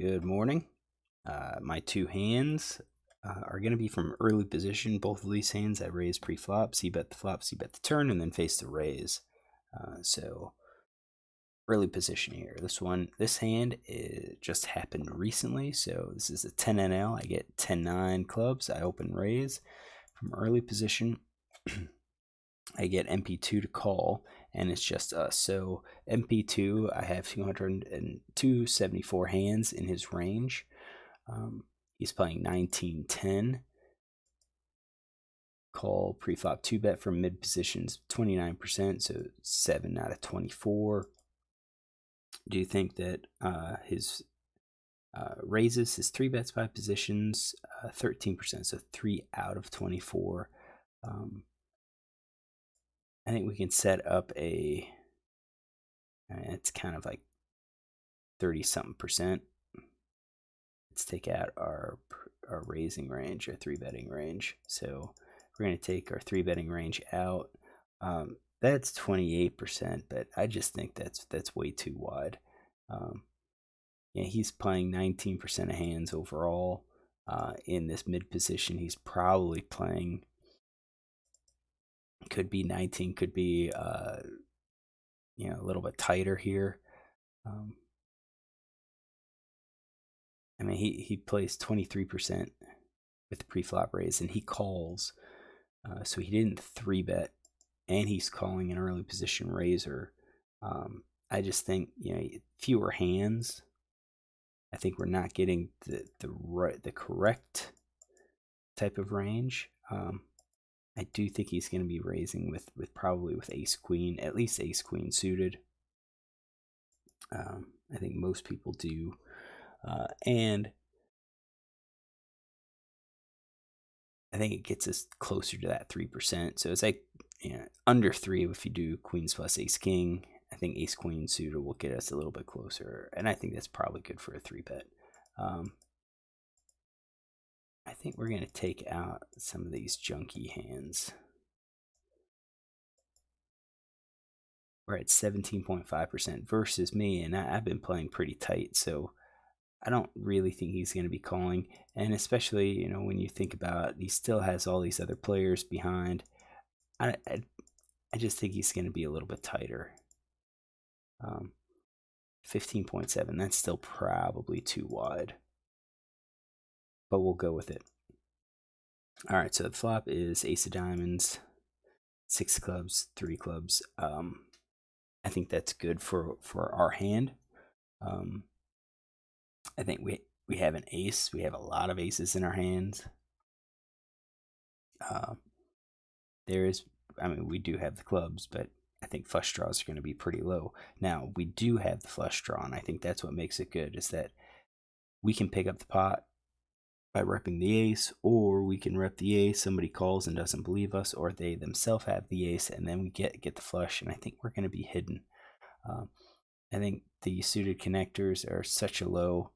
Good morning. My two hands are going to be from early position. Both of these hands I raise pre-flop, c-bet the flop, c-bet the turn, and then face the raise. So early position here. This hand just happened recently. So this is a 10 NL. I get 10-9 clubs. I open raise from early position. I get MP2 to call, and it's just us. So MP2, I have 274 hands in his range. He's playing 19-10. Call pre-flop 2-bet from mid positions 29%, so 7 out of 24. Do you think that his raises his 3-bets by positions 13%, so 3 out of 24? I think we can set up it's kind of like 30-something%. Let's take out our raising range, our 3-betting range. So we're going to take our 3-betting range out. That's 28%, but I just think that's way too wide. Yeah, he's playing 19% of hands overall in this mid position. He's probably playing, could be 19, could be a little bit tighter here. I mean, he plays 23% with the pre-flop raise, and he calls. So he didn't 3-bet, and he's calling an early position raiser. I just think fewer hands. I think we're not getting the correct type of range. I do think he's going to be raising with probably with ace queen, at least ace queen suited. I think most people do, and I think it gets us closer to that 3%. So it's like under 3 if you do queens plus ace king. I think ace queen suited will get us a little bit closer, and I think that's probably good for a 3-bet. I think we're going to take out some of these junky hands. We're at 17.5% versus me, and I've been playing pretty tight, so I don't really think he's going to be calling. And especially, when you think about he still has all these other players behind, I just think he's going to be a little bit tighter. 15.7, that's still probably too wide, but we'll go with it. All right, so the flop is ace of diamonds, 6 clubs, 3 clubs. I think that's good for our hand. I think we have an ace. We have a lot of aces in our hands. We do have the clubs, but I think flush draws are going to be pretty low. Now, we do have the flush draw, and I think that's what makes it good, is that we can pick up the pot by repping the ace, or we can rep the ace, somebody calls and doesn't believe us, or they themselves have the ace, and then we get the flush, and I think we're going to be hidden. I think the suited connectors are such a low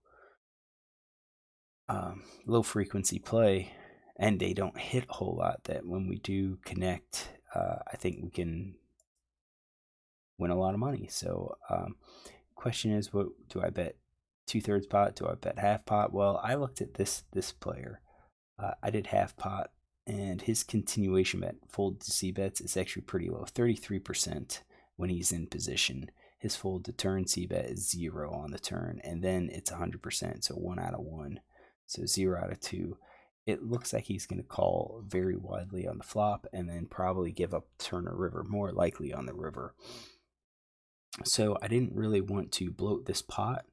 frequency play, and they don't hit a whole lot, that when we do connect, I think we can win a lot of money. So question is, what do I bet? 2/3 pot? Do I bet half pot? Well, I looked at this player. I did half pot, and his continuation bet fold to c-bets is actually pretty low, 33% when he's in position. His fold to turn c-bet is 0 on the turn, and then it's 100%, so 1 out of 1, so 0 out of 2. It looks like he's going to call very widely on the flop, and then probably give up turn or river, more likely on the river. So I didn't really want to bloat this pot,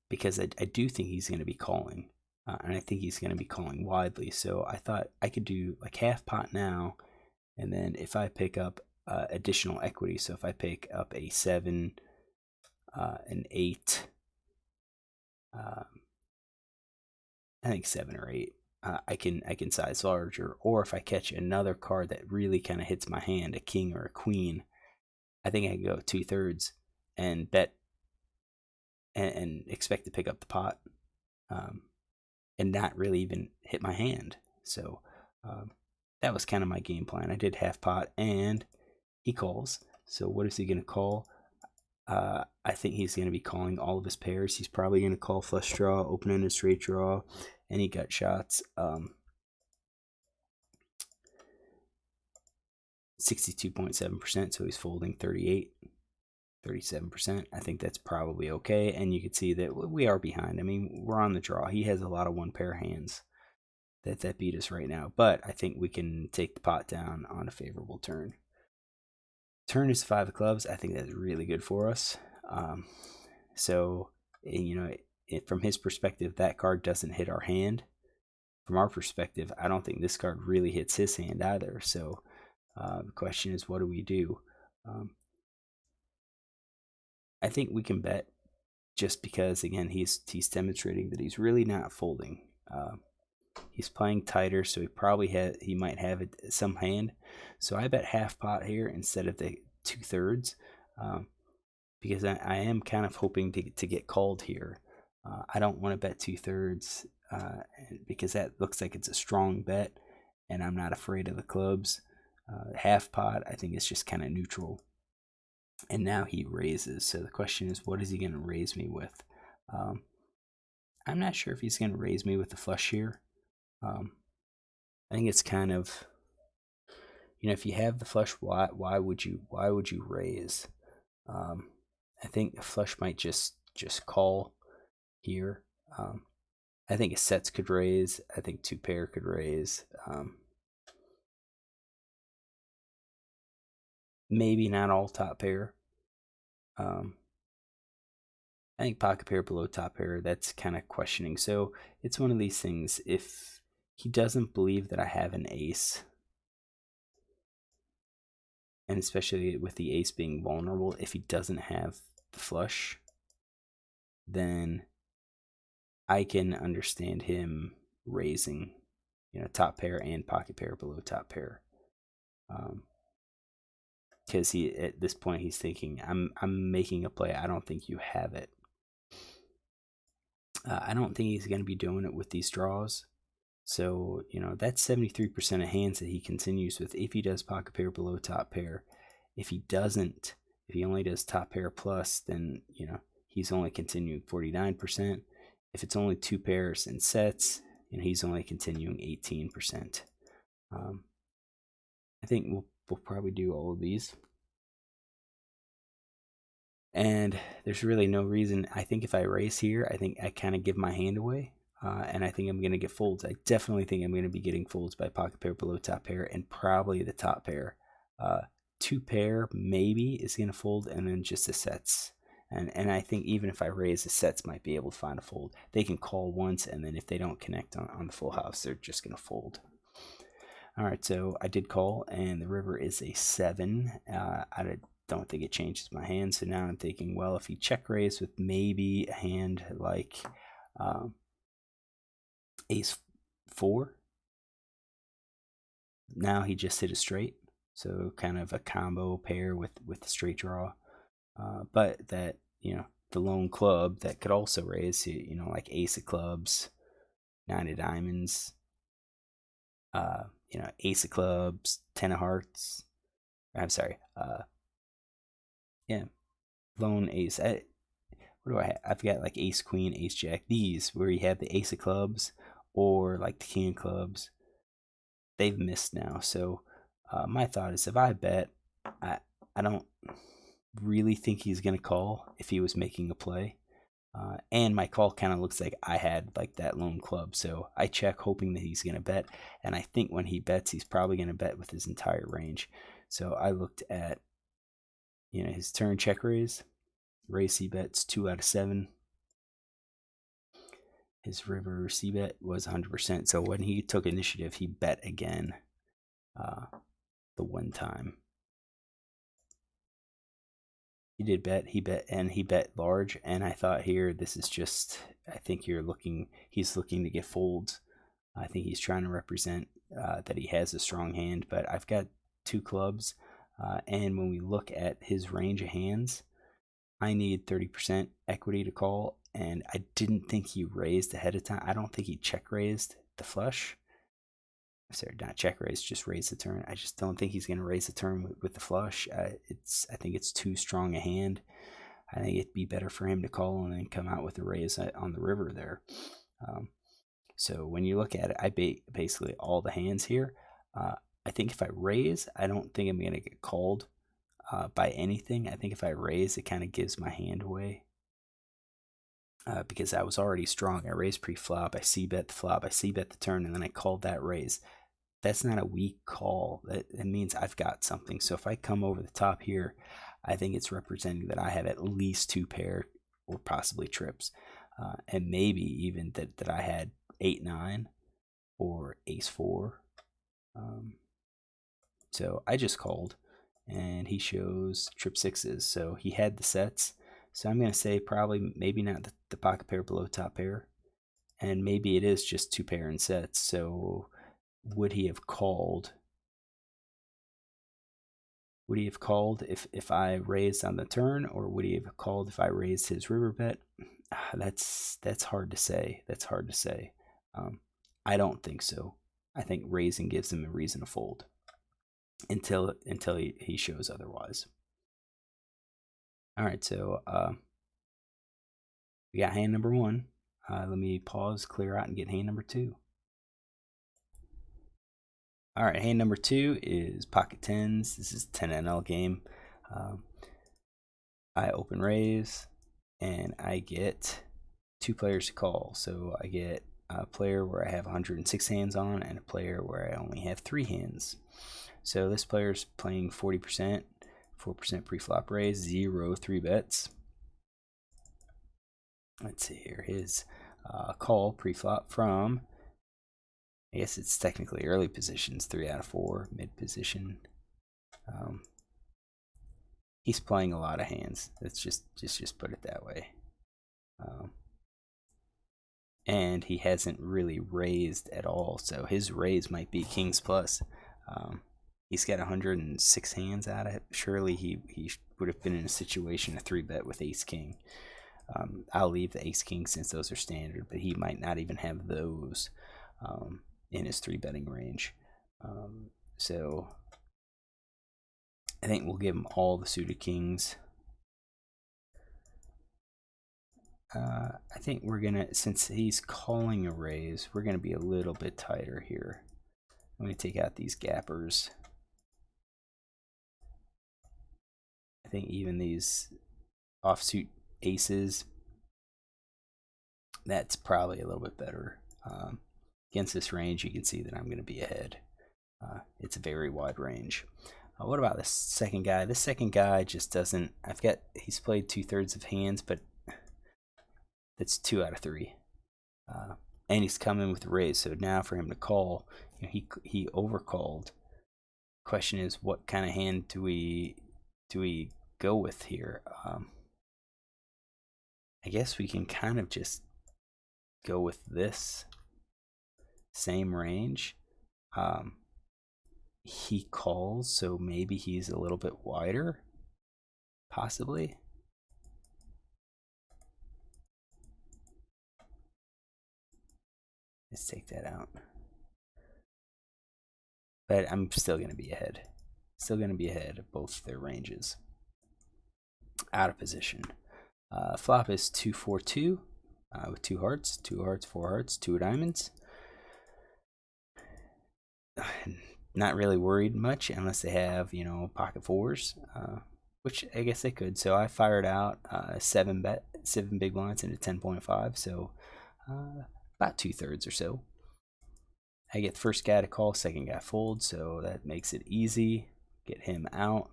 because I do think he's going to be calling, and I think he's going to be calling widely. So I thought I could do like half pot now, and then if I pick up additional equity, so if I pick up a 7, an 8, I think 7 or 8, I can size larger. Or if I catch another card that really kind of hits my hand, a king or a queen, I think I can go 2/3 and bet and expect to pick up the pot, and not really even hit my hand. So that was kind of my game plan. I did half pot, and he calls. So what is he going to call? I think he's going to be calling all of his pairs. He's probably going to call flush draw, open-ended straight draw, any gut shots. 62.7%, so he's folding 37%. I think that's probably okay, and you can see that we are behind. I mean, we're on the draw. He has a lot of one pair hands that beat us right now, but I think we can take the pot down on a favorable turn. Turn is 5 of clubs. I think that's really good for us. So, you know, from his perspective, that card doesn't hit our hand. From our perspective, I don't think this card really hits his hand either. So the question is, what do we do? I think we can bet, just because, again, he's demonstrating that he's really not folding. He's playing tighter, so he might have some hand. So I bet half pot here instead of the 2/3, because I am kind of hoping to get called here. I don't want to bet 2/3 because that looks like it's a strong bet, and I'm not afraid of the clubs. Half pot, I think it's just kind of neutral. And now he raises. So the question is, what is he going to raise me with? I'm not sure if he's going to raise me with the flush here. I think it's kind of, if you have the flush, why would you raise? I think a flush might just call here. I think a sets could raise. I think 2 pair could raise. Maybe not all top pair. I think pocket pair below top pair, that's kind of questioning. So it's one of these things. If he doesn't believe that I have an ace, and especially with the ace being vulnerable, if he doesn't have the flush, then I can understand him raising, top pair and pocket pair below top pair. Because at this point he's thinking, I'm making a play. I don't think you have it. I don't think he's going to be doing it with these draws. So, that's 73% of hands that he continues with if he does pocket pair below top pair. If he doesn't, if he only does top pair plus, then, he's only continuing 49%. If it's only 2 pairs and sets, he's only continuing 18%. I think we'll probably do all of these. And there's really no reason. I think if I raise here, I think I kind of give my hand away. And I think I'm going to get folds. I definitely think I'm going to be getting folds by pocket pair below top pair and probably the top pair. 2 pair maybe is going to fold, and then just the sets. And I think even if I raise, the sets might be able to find a fold. They can call once, and then if they don't connect on the full house, they're just going to fold. All right, so I did call, and the river is a 7. I don't think it changes my hand. So now I'm thinking, well, if he check raised with maybe a hand like ace 4, now he just hit a straight. So kind of a combo pair with the straight draw. But that, the lone club that could also raise, like ace of clubs, 9 of diamonds, ace of clubs, 10 of hearts. I'm sorry. Lone ace. What do I have? I've got like ace queen, ace jack. These where you have the ace of clubs or like the king of clubs, they've missed now. So my thought is, if I bet, I don't really think he's gonna call if he was making a play. And my call kind of looks like I had like that lone club. So I check hoping that he's going to bet. And I think when he bets, he's probably going to bet with his entire range. So I looked at, his turn check raise. Raise Cbet's 2 out of 7. His river Cbet was 100%. So when he took initiative, he bet again the one time. He did bet, he bet large, and I thought here, this is just, I think he's looking to get folds. I think he's trying to represent that he has a strong hand, but I've got 2 clubs, and when we look at his range of hands, I need 30% equity to call, and I didn't think he raised ahead of time. I don't think he check raised the flush. Sorry, not check raise, just raise the turn. I just don't think he's going to raise the turn with the flush. I think it's too strong a hand. I think it'd be better for him to call and then come out with a raise on the river there. Um, so when you look at it, I basically all the hands here. I think if I raise, I don't think I'm going to get called by anything. I think if I raise, it kind of gives my hand away. Because I was already strong. I raised pre-flop, I c-bet the flop, I c-bet the turn, and then I called that raise. That's not a weak call. That means I've got something. So if I come over the top here, I think it's representing that I have at least 2 pair or possibly trips. And maybe even that I had 8-9 or ace-4. So I just called, and he shows trip 6s. So he had the sets. So I'm going to say probably maybe not the pocket pair below top pair. And maybe it is just 2 pair in sets. So would he have called? Would he have called if I raised on the turn, or would he have called if I raised his river bet? That's hard to say. That's hard to say. I don't think so. I think raising gives him a reason to fold until he shows otherwise. All right, so we got hand number 1. Let me pause, clear out, and get hand number 2. All right, hand number 2 is pocket 10s. This is a 10 NL game. I open raise, and I get 2 players to call. So I get a player where I have 106 hands on, and a player where I only have 3 hands. So this player's playing 40%, 4% pre-flop raise, 0 3-bets. Let's see here. His call pre-flop from, I guess it's technically early positions, 3 out of 4, mid position. He's playing a lot of hands. Let's just put it that way. And he hasn't really raised at all, so his raise might be kings plus. He's got 106 hands out of it. Surely he would have been in a situation to 3-bet with ace king. I'll leave the ace king since those are standard, but he might not even have those in his 3-betting range. So I think we'll give him all the suited kings. I think we're gonna, since he's calling a raise, we're gonna be a little bit tighter here. I'm gonna take out these gappers. I think even these offsuit aces, that's probably a little bit better. Against this range, you can see that I'm going to be ahead. It's a very wide range. What about this second guy? This second guy just doesn't, he's played 2/3 of hands, but that's 2 out of 3. And he's coming with a raise, so now for him to call, he overcalled. Question is, what kind of hand do we go with here? I guess we can kind of just go with this same range. He calls, so maybe he's a little bit wider, possibly. Let's take that out. But I'm still going to be ahead. Still going to be ahead of both their ranges. Out of position. Flop is 2-4-2 with 2 hearts, 2 hearts, 4 hearts, 2 diamonds. Not really worried much unless they have, pocket 4s, which I guess they could. So I fired out 7 big blinds into 10.5, so about 2/3 or so. I get the first guy to call, second guy fold, so that makes it easy. Get him out.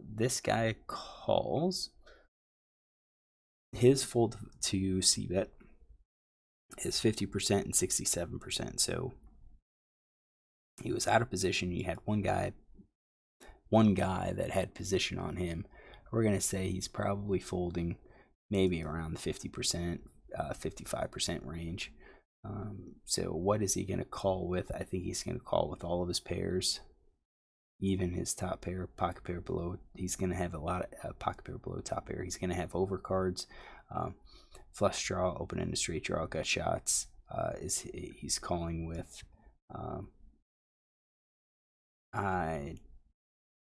This guy calls. His fold to Cbet is 50% and 67%. So he was out of position. You had one guy that had position on him. We're going to say he's probably folding maybe around the 50%, 55% range. So what is he going to call with? I think he's going to call with all of his pairs, even his top pair, pocket pair below. He's going to have a lot of pocket pair below top pair. He's going to have overcards, flush draw, open-ended straight draw, gut shots. He's calling with.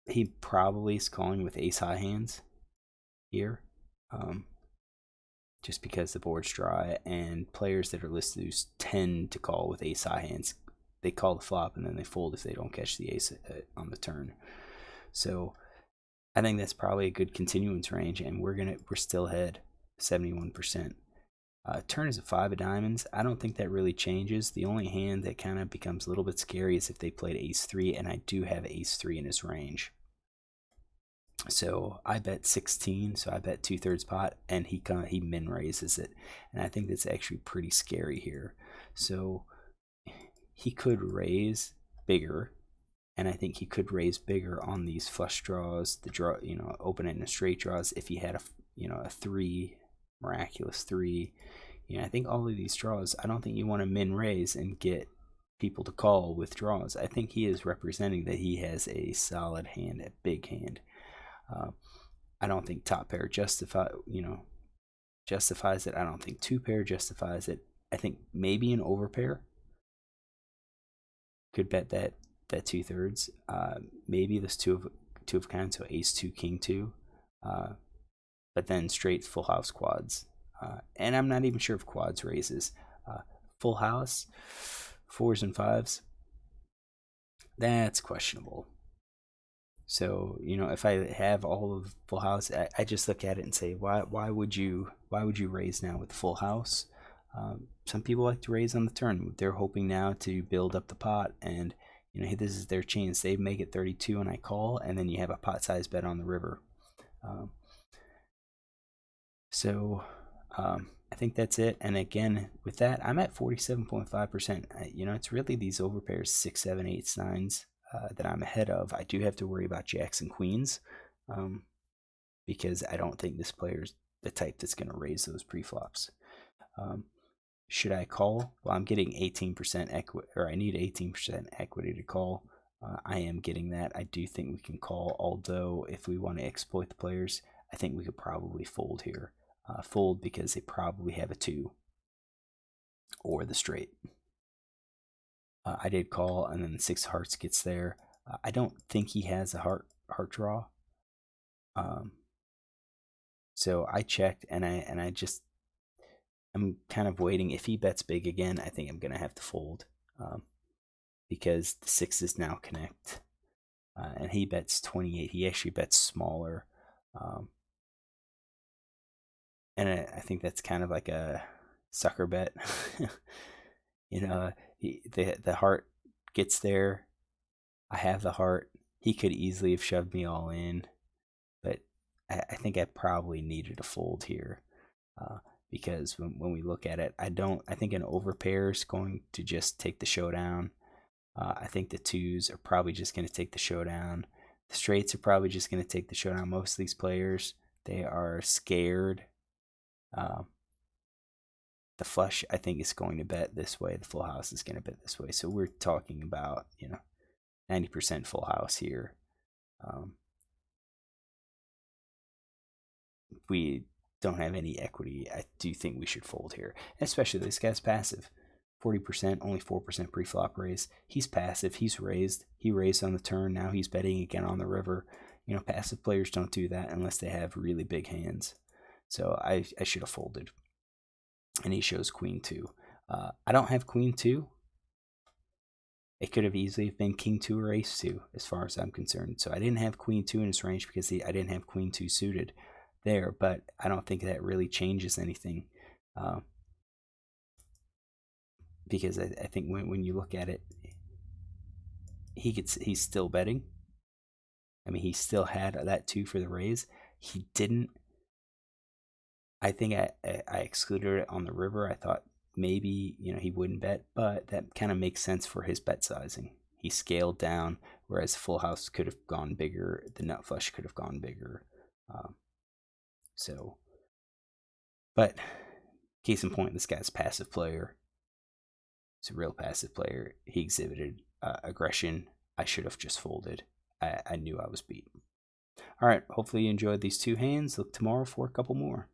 He probably is calling with ace high hands. here, just because the board's dry, and players that are listed who tend to call with ace high hands, they call the flop and then they fold if they don't catch the ace on the turn. So I think that's probably a good continuance range, and we're still ahead 71%. Turn is a 5 of diamonds. I don't think that really changes. The only hand that kind of becomes a little bit scary is if they played ace 3, and I do have ace 3 in his range. So I bet 16, so I bet 2/3 pot, and he min raises it, and I think that's actually pretty scary here. So he could raise bigger, and I think he could raise bigger on these flush draws, the draw, open it in a straight draws. If he had a 3, miraculous 3, I think all of these draws, I don't think you want to min raise and get people to call with draws. I think he is representing that he has a solid hand, a big hand. I don't think top pair justifies it. I don't think 2-pair justifies it. I think maybe an overpair could bet that 2/3. Maybe this two of kind, so ace 2, king 2, but then straight full house quads. And I'm not even sure if quads raises. Full house, 4s and 5s, that's questionable. So if I have all of full house, I just look at it and say, why would you raise now with full house? Some people like to raise on the turn. They're hoping now to build up the pot, and this is their chance. They make it 32 and I call, and then you have a pot size bet on the river. I think that's it. And again, with that, I'm at 47.5%. It's really these overpairs 6, 7, 8, 9s that I'm ahead of. I do have to worry about jacks and queens, because I don't think this player's the type that's going to raise those pre-flops. Should I call? Well, I'm getting 18% equity, or I need 18% equity to call. I am getting that. I do think we can call, although if we want to exploit the players, I think we could probably fold here. Fold because they probably have a 2 or the straight. I did call, and then the 6 of hearts gets there. I don't think he has a heart draw. So I checked, and I'm kind of waiting. If he bets big again, I think I'm gonna have to fold, because the 6s now connect, and he bets 28. He actually bets smaller, and I think that's kind of like a sucker bet. The heart gets there. I have the heart. He could easily have shoved me all in, but I think I probably needed a fold here, because when we look at it, I think an overpair is going to just take the showdown. I think the 2s are probably just going to take the showdown. The straights are probably just going to take the showdown. Most of these players, they are scared. The flush, I think, is going to bet this way. The full house is going to bet this way. So we're talking about 90% full house here. We don't have any equity. I do think we should fold here, especially this guy's passive. 40%, only 4% pre-flop raise. He's passive. He's raised. He raised on the turn. Now he's betting again on the river. Passive players don't do that unless they have really big hands. So I should have folded. And he shows queen 2. I don't have queen 2. It could have easily been king 2 or ace 2 as far as I'm concerned. So I didn't have queen 2 in his range because I didn't have queen 2 suited there, but I don't think that really changes anything, because I think when you look at it, he's still betting. I mean, he still had that 2 for the raise. He didn't. I think I excluded it on the river. I thought maybe he wouldn't bet, but that kind of makes sense for his bet sizing. He scaled down, whereas full house could have gone bigger. The nut flush could have gone bigger. But case in point, this guy's a passive player. He's a real passive player. He exhibited aggression. I should have just folded. I knew I was beat. All right, hopefully you enjoyed these 2 hands. Look tomorrow for a couple more.